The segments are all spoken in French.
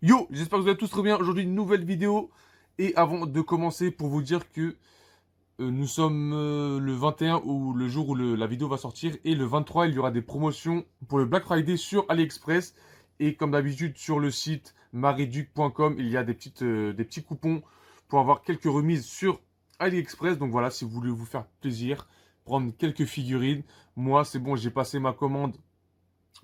Yo, j'espère que vous allez tous très bien. Aujourd'hui, une nouvelle vidéo. Et avant de commencer, pour vous dire que nous sommes le 21 ou le jour où la vidéo va sortir. Et le 23, il y aura des promotions pour le Black Friday sur AliExpress. Et comme d'habitude, sur le site mariduc.com, il y a des petits coupons pour avoir quelques remises sur AliExpress. Donc voilà, si vous voulez vous faire plaisir, prendre quelques figurines. Moi, c'est bon, j'ai passé ma commande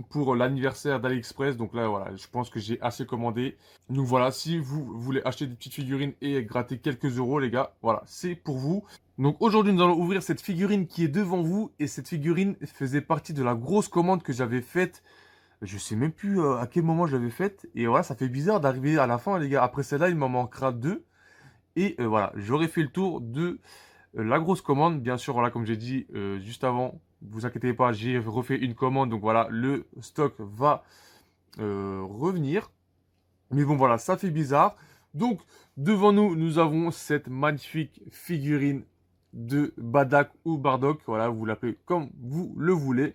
pour l'anniversaire d'AliExpress. Donc là, voilà, je pense que j'ai assez commandé. Donc voilà, si vous voulez acheter des petites figurines et gratter quelques euros, les gars, voilà, c'est pour vous. Donc aujourd'hui, nous allons ouvrir cette figurine qui est devant vous. Et cette figurine faisait partie de la grosse commande que j'avais faite. Je sais même plus à quel moment je l'avais faite. Et voilà, ça fait bizarre d'arriver à la fin, les gars. Après celle-là, il m'en manquera deux. Et voilà, j'aurai fait le tour de la grosse commande. Bien sûr, voilà, comme j'ai dit juste avant, vous inquiétez pas, j'ai refait une commande. Donc voilà, le stock va revenir. Mais bon, voilà, ça fait bizarre. Donc, devant nous, nous avons cette magnifique figurine de Badak ou Bardock. Voilà, vous l'appelez comme vous le voulez.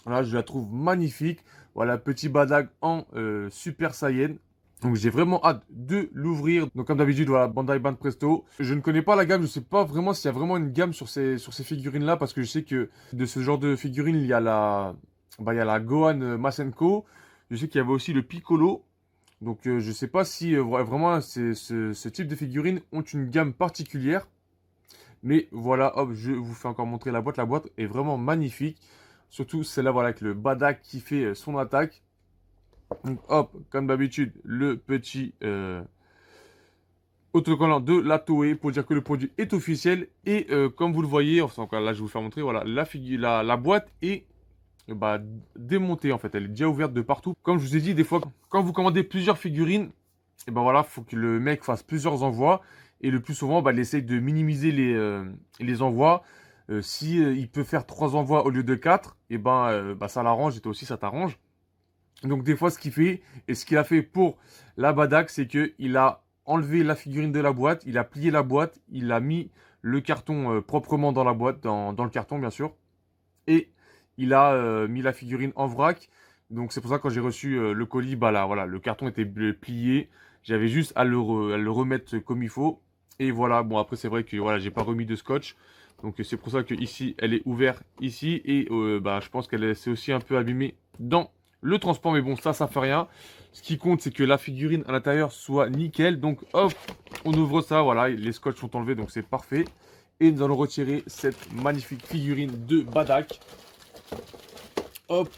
Voilà, je la trouve magnifique. Voilà, petit Badak en Super Saiyan. Donc j'ai vraiment hâte de l'ouvrir. Donc comme d'habitude, voilà, Bandai Band Presto. Je ne connais pas la gamme, je sais pas vraiment s'il y a vraiment une gamme sur ces figurines-là, parce que je sais que de ce genre de figurines, il y a la Gohan Masenko. Je sais qu'il y avait aussi le Piccolo. Donc je sais pas si vraiment ce type de figurines ont une gamme particulière. Mais voilà, hop, je vous fais encore montrer la boîte. La boîte est vraiment magnifique. Surtout celle-là, voilà, avec le Badak qui fait son attaque. Donc hop, comme d'habitude, le petit autocollant de la Toei pour dire que le produit est officiel. Et comme vous le voyez, enfin encore là je vais vous faire montrer, voilà, la boîte est bah, démontée en fait. Elle est déjà ouverte de partout. Comme je vous ai dit, des fois, quand vous commandez plusieurs figurines, et ben voilà, faut que le mec fasse plusieurs envois. Et le plus souvent, bah, il essaye de minimiser les envois. Si il peut faire 3 envois au lieu de 4, et ben bah, ça l'arrange et toi aussi ça t'arrange. Donc des fois, ce qu'il fait, et ce qu'il a fait pour la Badak, c'est que il a enlevé la figurine de la boîte, il a plié la boîte, il a mis le carton proprement dans la boîte, dans le carton bien sûr, et il a mis la figurine en vrac. Donc c'est pour ça que quand j'ai reçu le colis, bah là, voilà, le carton était plié. J'avais juste à le remettre comme il faut. Et voilà, bon après c'est vrai que voilà, j'ai pas remis de scotch. Donc c'est pour ça que ici elle est ouverte ici et bah je pense qu'elle s'est aussi un peu abîmée dans le transport, mais bon ça fait rien. Ce qui compte c'est que la figurine à l'intérieur soit nickel. Donc hop, on ouvre ça, voilà, les scotch sont enlevés donc c'est parfait. Et nous allons retirer cette magnifique figurine de Badak. Hop.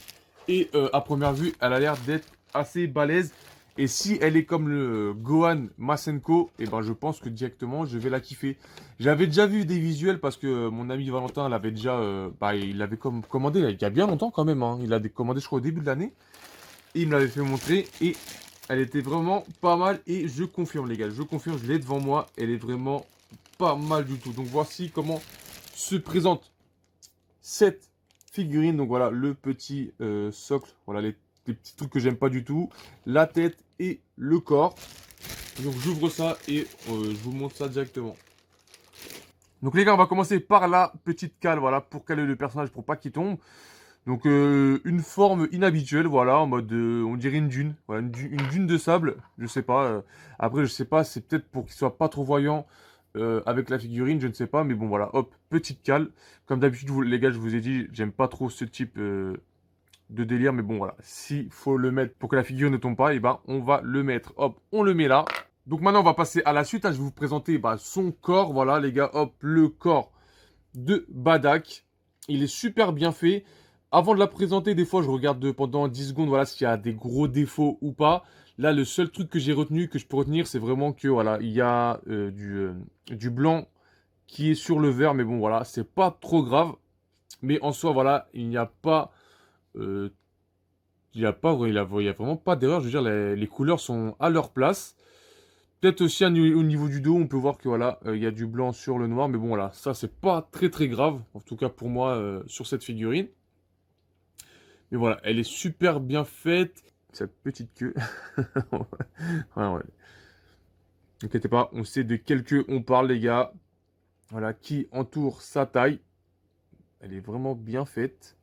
Et à première vue, elle a l'air d'être assez balèze. Et si elle est comme le Gohan Masenko, et ben je pense que directement je vais la kiffer. J'avais déjà vu des visuels parce que mon ami Valentin l'avait déjà, il l'avait commandé il y a bien longtemps quand même. Hein. Il l'a commandé je crois au début de l'année. Et il me l'avait fait montrer et elle était vraiment pas mal. Et je confirme les gars, je confirme, je l'ai devant moi. Elle est vraiment pas mal du tout. Donc voici comment se présente cette figurine. Donc voilà, le petit socle. Voilà les petits trucs que j'aime pas du tout. La tête et le corps. Donc j'ouvre ça et je vous montre ça directement. Donc les gars, on va commencer par la petite cale. Voilà, pour caler le personnage pour pas qu'il tombe. Donc une forme inhabituelle, voilà, en mode, on dirait une dune. Voilà, une dune de sable, je sais pas. Après, je sais pas, c'est peut-être pour qu'il soit pas trop voyant avec la figurine, je ne sais pas. Mais bon, voilà, hop, petite cale. Comme d'habitude, les gars, je vous ai dit, j'aime pas trop ce type de délire. Mais bon, voilà, s'il faut le mettre pour que la figurine ne tombe pas, et ben, on va le mettre. Hop, on le met là. Donc maintenant, on va passer à la suite. Hein. Je vais vous présenter son corps. Voilà, les gars, hop, le corps de Badak. Il est super bien fait. Avant de la présenter, des fois, je regarde pendant 10 secondes, voilà, s'il y a des gros défauts ou pas. Là, le seul truc que j'ai retenu, que je peux retenir, c'est vraiment que, voilà, il y a du blanc qui est sur le vert, mais bon, voilà, c'est pas trop grave. Mais en soi, voilà, euh, il y a vraiment pas d'erreur. Je veux dire, les couleurs sont à leur place. Peut-être aussi au niveau du dos, on peut voir que voilà, il y a du blanc sur le noir, mais bon voilà, ça c'est pas très très grave, en tout cas pour moi sur cette figurine. Mais voilà, elle est super bien faite, cette petite queue. Ouais, ouais. N'inquiétez pas, on sait de quelle queue on parle les gars. Voilà, qui entoure sa taille. Elle est vraiment bien faite.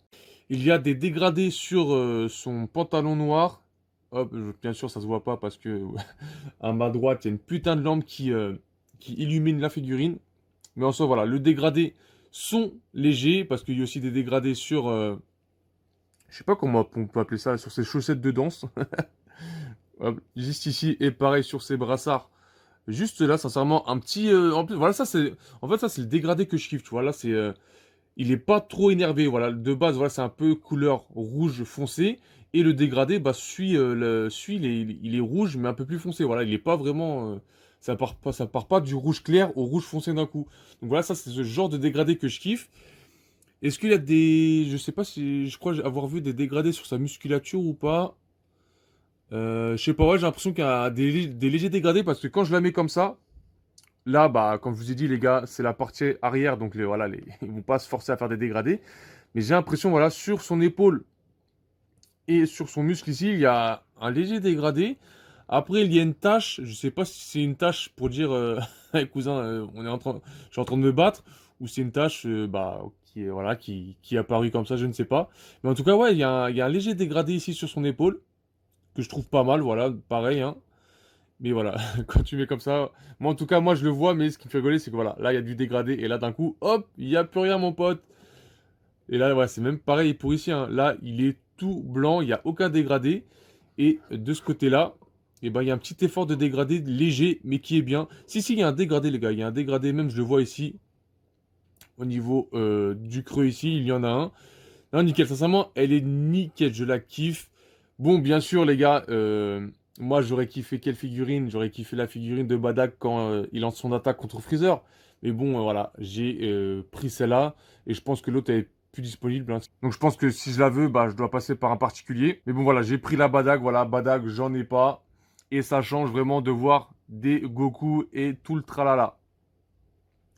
Il y a des dégradés sur son pantalon noir. Hop, bien sûr, ça se voit pas parce que à ma droite, il y a une putain de lampe qui illumine la figurine. Mais en soi, voilà, le dégradé sont légers parce qu'il y a aussi des dégradés sur, je sais pas comment on peut appeler ça, sur ces chaussettes de danse. Hop, juste ici et pareil sur ces brassards. Juste là, sincèrement, un petit, en plus, voilà, ça c'est, en fait, ça c'est le dégradé que je kiffe, tu vois. Là, c'est, il est pas trop énervé, voilà. De base, voilà, c'est un peu couleur rouge foncé. Et le dégradé, bah, il est rouge, mais un peu plus foncé, voilà. Il est pas vraiment, ça part pas du rouge clair au rouge foncé d'un coup. Donc voilà, ça c'est ce genre de dégradé que je kiffe. Est-ce qu'il y a des, je sais pas si, je crois avoir vu des dégradés sur sa musculature ou pas. Je sais pas, ouais, j'ai l'impression qu'il y a des légers dégradés parce que quand je la mets comme ça, là, bah, comme je vous ai dit, les gars, c'est la partie arrière, donc voilà, ils vont pas se forcer à faire des dégradés. Mais j'ai l'impression, voilà, sur son épaule et sur son muscle ici, il y a un léger dégradé. Après, il y a une tache, je sais pas si c'est une tache pour dire, hey, cousin, je suis en train de me battre, ou c'est une tache, bah, voilà, qui est apparue comme ça, je ne sais pas. Mais en tout cas, ouais, il y a un léger dégradé ici sur son épaule, que je trouve pas mal, voilà, pareil, hein. Mais voilà, quand tu mets comme ça, moi en tout cas, moi je le vois, mais ce qui me fait rigoler, c'est que voilà, là il y a du dégradé, et là d'un coup, hop, il n'y a plus rien, mon pote. Et là, ouais, c'est même pareil pour ici, hein. Là, il est tout blanc, il n'y a aucun dégradé. Et de ce côté-là, eh ben, il y a un petit effort de dégradé léger, mais qui est bien. Si, il y a un dégradé, les gars, il y a un dégradé, même je le vois ici, au niveau du creux ici, il y en a un. Non, nickel, sincèrement, elle est nickel, je la kiffe. Bon, bien sûr, les gars, moi j'aurais kiffé quelle figurine? J'aurais kiffé la figurine de Badak quand il lance son attaque contre Freezer. Mais bon, voilà, j'ai pris celle-là et je pense que l'autre est plus disponible, hein. Donc je pense que si je la veux, bah je dois passer par un particulier. Mais bon, voilà, j'ai pris la Badak, voilà, Badak, j'en ai pas. Et ça change vraiment de voir des Goku et tout le tralala.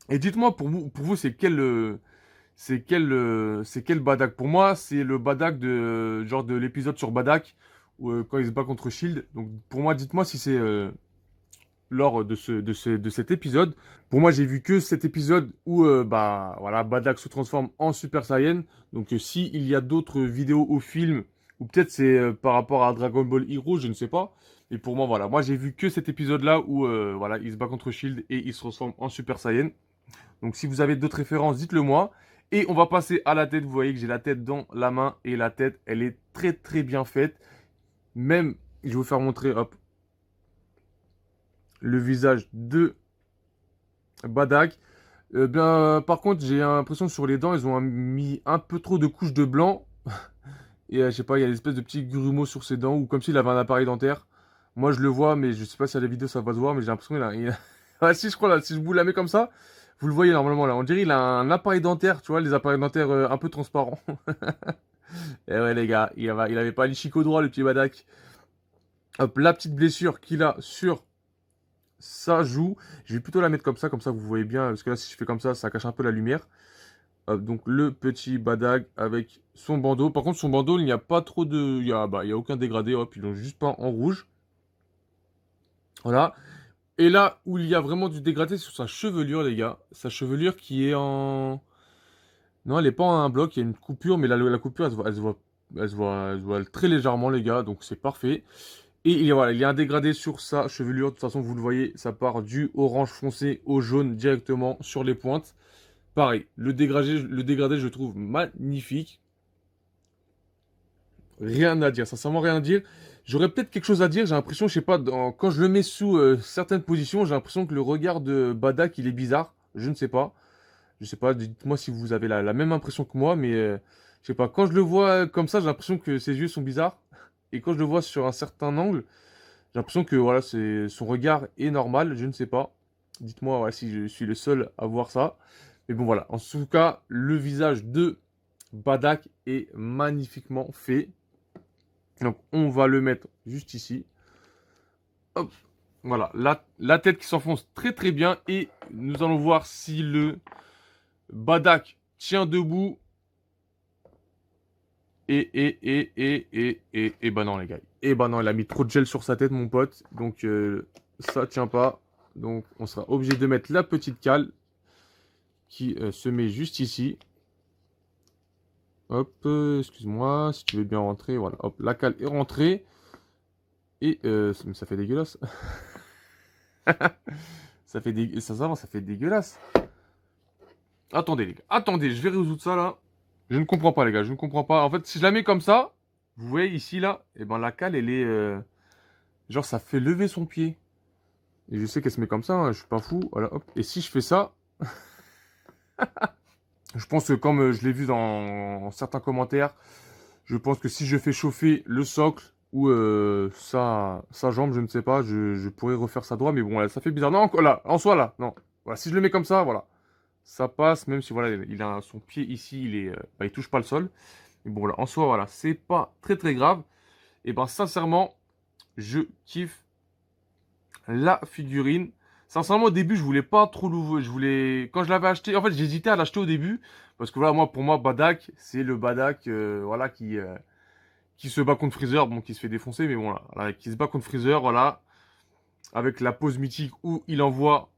Et dites-moi, pour vous, c'est quel Badak? Pour moi, c'est le Badak de genre de l'épisode sur Badak où, quand il se bat contre Shield. Donc pour moi, dites-moi si c'est lors de cet épisode. Pour moi, j'ai vu que cet épisode où bah voilà, Badak se transforme en Super Saiyan. Donc si il y a d'autres vidéos ou films ou peut-être c'est par rapport à Dragon Ball Hero, je ne sais pas. Mais pour moi, voilà, moi j'ai vu que cet épisode-là où voilà, il se bat contre Shield et il se transforme en Super Saiyan. Donc si vous avez d'autres références, dites-le moi. Et on va passer à la tête. Vous voyez que j'ai la tête dans la main. Et la tête, elle est très très bien faite. Même, je vais vous faire montrer, hop, le visage de Badak. Bien, par contre, j'ai l'impression que sur les dents, ils ont mis un peu trop de couches de blanc. Et je sais pas, il y a des espèces de petits grumeaux sur ses dents. Ou comme s'il avait un appareil dentaire. Moi, je le vois, mais je sais pas si à la vidéo ça va se voir. Mais j'ai l'impression Ah, si, je crois, là, si je vous la mets comme ça, vous le voyez normalement là. On dirait qu'il a un appareil dentaire, tu vois, les appareils dentaires un peu transparents. Et ouais, les gars, il avait pas l'ichico droit, le petit Badak. Hop, la petite blessure qu'il a sur sa joue. Je vais plutôt la mettre comme ça vous voyez bien. Parce que là, si je fais comme ça cache un peu la lumière. Hop, donc le petit Badak avec son bandeau. Par contre, son bandeau, il n'y a pas trop de. Il y a aucun dégradé. Hop, ils l'ont juste peint en rouge. Voilà. Et là où il y a vraiment du dégradé sur sa chevelure, les gars. Sa chevelure qui est en. Non, elle est pas en un bloc, il y a une coupure, mais la coupure, elle se voit très légèrement, les gars, donc c'est parfait. Et voilà, il y a un dégradé sur sa chevelure. De toute façon, vous le voyez, ça part du orange foncé au jaune directement sur les pointes. Pareil, le dégradé, je le trouve magnifique. Rien à dire, sincèrement rien à dire. J'aurais peut-être quelque chose à dire, j'ai l'impression, je sais pas, quand je le mets sous certaines positions, j'ai l'impression que le regard de Badak, il est bizarre. Je ne sais pas. Je sais pas, dites-moi si vous avez la même impression que moi, mais je sais pas, quand je le vois comme ça, j'ai l'impression que ses yeux sont bizarres. Et quand je le vois sur un certain angle, j'ai l'impression que voilà, son regard est normal, je ne sais pas. Dites-moi voilà, si je suis le seul à voir ça. Mais bon voilà, en tout cas, le visage de Badak est magnifiquement fait. Donc on va le mettre juste ici. Hop, voilà, la tête qui s'enfonce très très bien. Et nous allons voir si le Badak tient debout. Et bah non les gars. Et bah non, il a mis trop de gel sur sa tête mon pote. Donc ça tient pas. Donc on sera obligé de mettre la petite cale qui se met juste ici. Hop, excuse-moi, si tu veux bien rentrer. Voilà, hop, la cale est rentrée. Et ça fait dégueulasse. Ça fait ça fait dégueulasse. Attendez, les gars. Attendez, je vais résoudre ça, là. Je ne comprends pas, les gars. Je ne comprends pas. En fait, si je la mets comme ça, vous voyez ici, là, et ben la cale, elle est... genre, ça fait lever son pied. Et je sais qu'elle se met comme ça, hein, je suis pas fou. Voilà, hop. Et si je fais ça... je pense que comme je l'ai vu dans certains commentaires, je pense que si je fais chauffer le socle ou sa jambe, je ne sais pas, je pourrais refaire ça droit. Mais bon, voilà, ça fait bizarre. Non, là, en soi, là, non. Voilà, si je le mets comme ça, voilà. Ça passe, même si voilà, il a son pied ici, il touche pas le sol. Mais bon, là, en soi, voilà, c'est pas très très grave. Et ben, sincèrement, je kiffe la figurine. Sincèrement, au début, je voulais pas trop l'ouvrir. Je voulais, quand je l'avais acheté, en fait, j'hésitais à l'acheter au début parce que voilà, moi, pour moi, Badak, c'est le Badak, voilà, qui se bat contre Freezer, bon, qui se fait défoncer, mais bon, là, voilà, qui se bat contre Freezer, voilà, avec la pose mythique où il envoie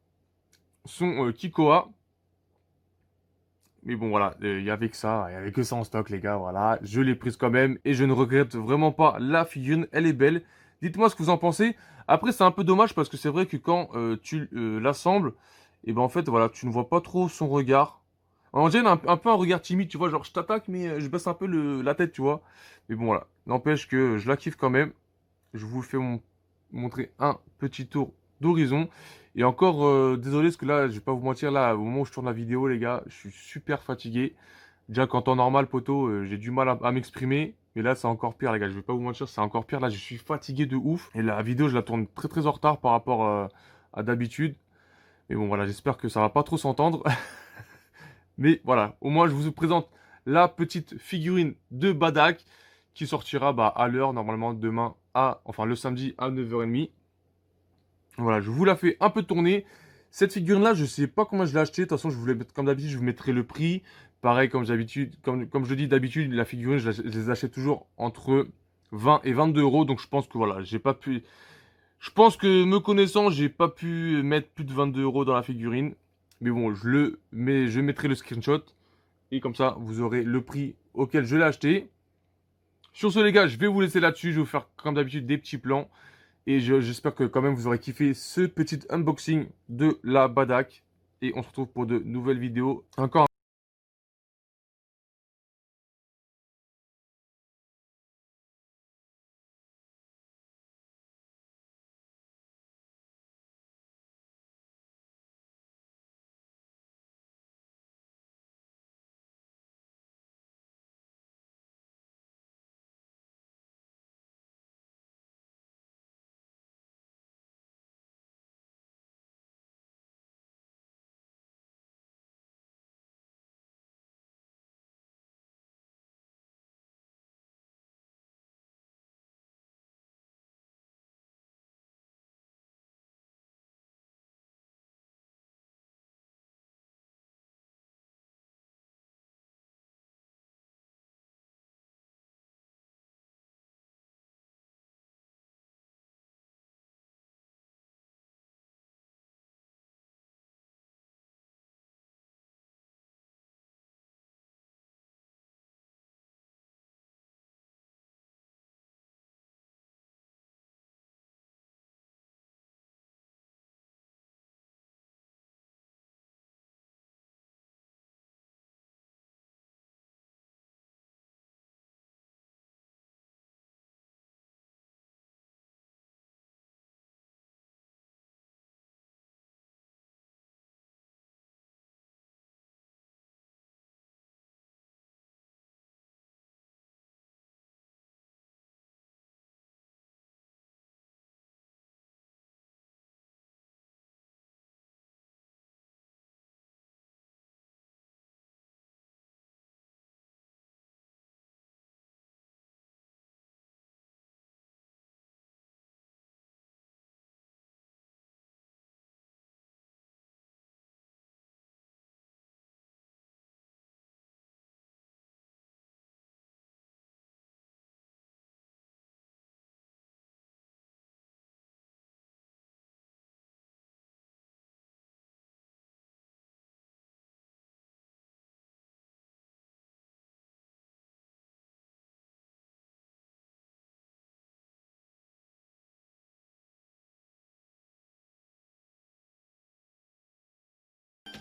son Kikoa. Mais bon, voilà, il y avait que ça, il y avait que ça en stock, les gars, voilà. Je l'ai prise quand même et je ne regrette vraiment pas la figurine, elle est belle. Dites-moi ce que vous en pensez. Après, c'est un peu dommage parce que c'est vrai que quand tu l'assembles, et ben en fait, voilà, tu ne vois pas trop son regard. On dirait un peu un regard timide, tu vois, genre je t'attaque, mais je baisse un peu la tête, tu vois. Mais bon, voilà, n'empêche que je la kiffe quand même. Je vous fais montrer un petit tour d'horizon. Et encore, désolé, parce que là, je vais pas vous mentir, là, au moment où je tourne la vidéo, les gars, je suis super fatigué. Déjà, qu'en temps normal, poteau, j'ai du mal à m'exprimer. Mais là, c'est encore pire, les gars, je vais pas vous mentir, c'est encore pire. Là, je suis fatigué de ouf. Et la vidéo, je la tourne très très en retard par rapport à d'habitude. Mais bon, voilà, j'espère que ça va pas trop s'entendre. Mais voilà, au moins, je vous présente la petite figurine de Badak qui sortira bah, à l'heure, normalement, demain, enfin le samedi à 9h30. Voilà, je vous la fais un peu tourner. Cette figurine-là, je sais pas comment je l'ai achetée. De toute façon, je voulais mettre, comme d'habitude, je vous mettrai le prix. Pareil, comme je dis d'habitude, la figurine, je les achète toujours entre 20 et 22 euros. Donc, je pense que voilà, j'ai pas pu. Je pense que me connaissant, j'ai pas pu mettre plus de 22 euros dans la figurine. Mais bon, je mettrai le screenshot. Et comme ça, vous aurez le prix auquel je l'ai acheté. Sur ce, les gars, je vais vous laisser là-dessus. Je vais vous faire, comme d'habitude, des petits plans. Et j'espère que quand même vous aurez kiffé ce petit unboxing de la Badak. Et on se retrouve pour de nouvelles vidéos. Encore